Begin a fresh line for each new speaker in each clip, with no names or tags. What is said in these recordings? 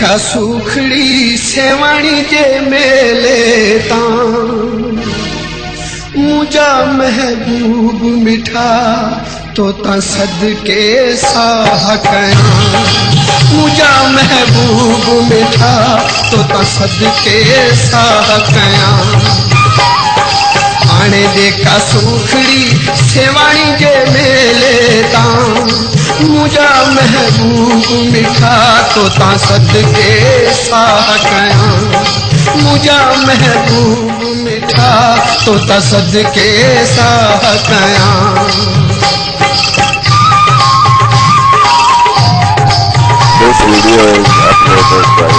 का सुखड़ी सेवाणी जे मेले तां मुझा महबूब मिठा तो ता सदके साह कयां मुझा महबूब मिठा तो ता सदके साह कयां आने देखा सुखड़ी सेवाणी जे मेले तां मुझा महबूब मिठा तो ता सदके साह कयां मुझा महबूब मिठा तो ता सदके साह कयां।
This video is uploaded by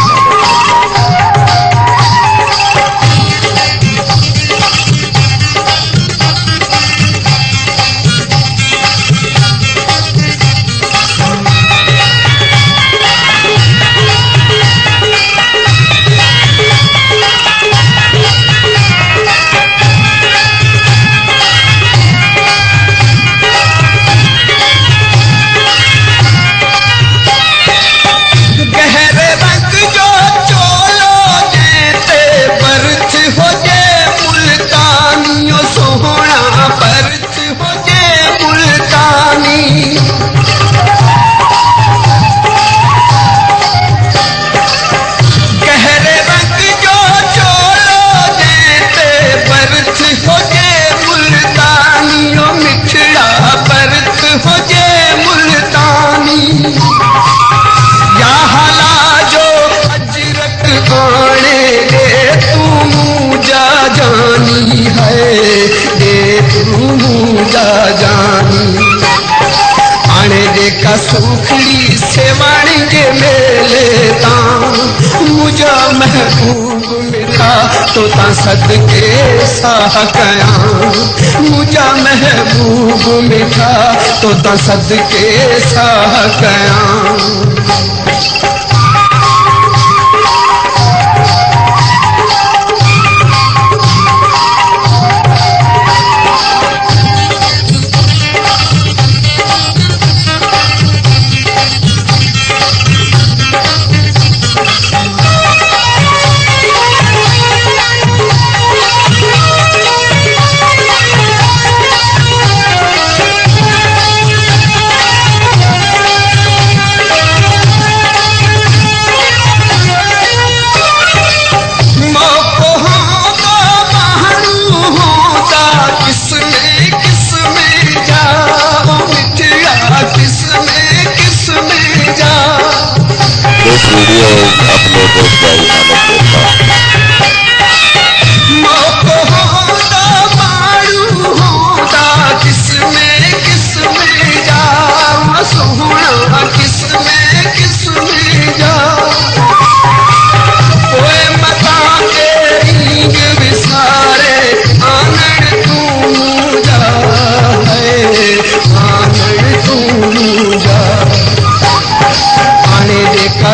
देखा सुखड़ी सेवाणी के मेले तां मुझा महबूब मिठा तो ता सदके साह कयां मुझा महबूब मिठा तो ता सदके साह कयां। This video is uploaded by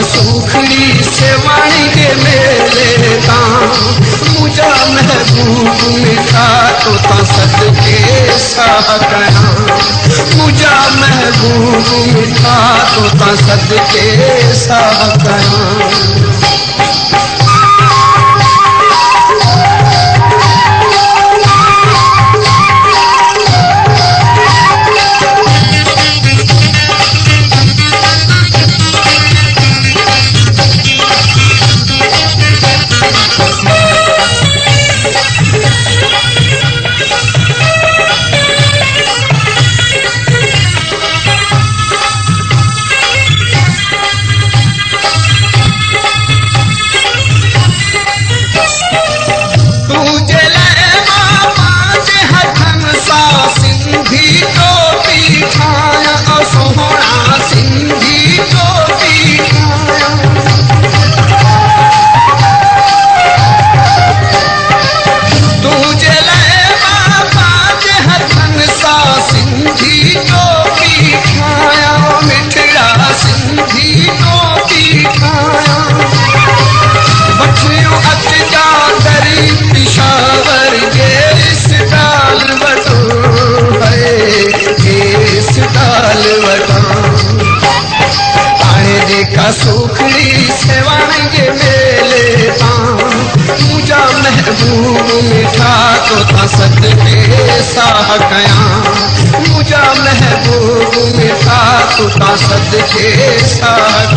सुखड़ी सेवाणी के मेले तां मुझा महबूब मिठा तो ता सदके साह कयां मुझा महबूब मिठा तो ता सदके साह कयां। सुखड़ी सेवा मेले तां मुझा महबूब मिठा तो ता सदके साह कयां मुझा महबूब मिठा तो ता सदके साह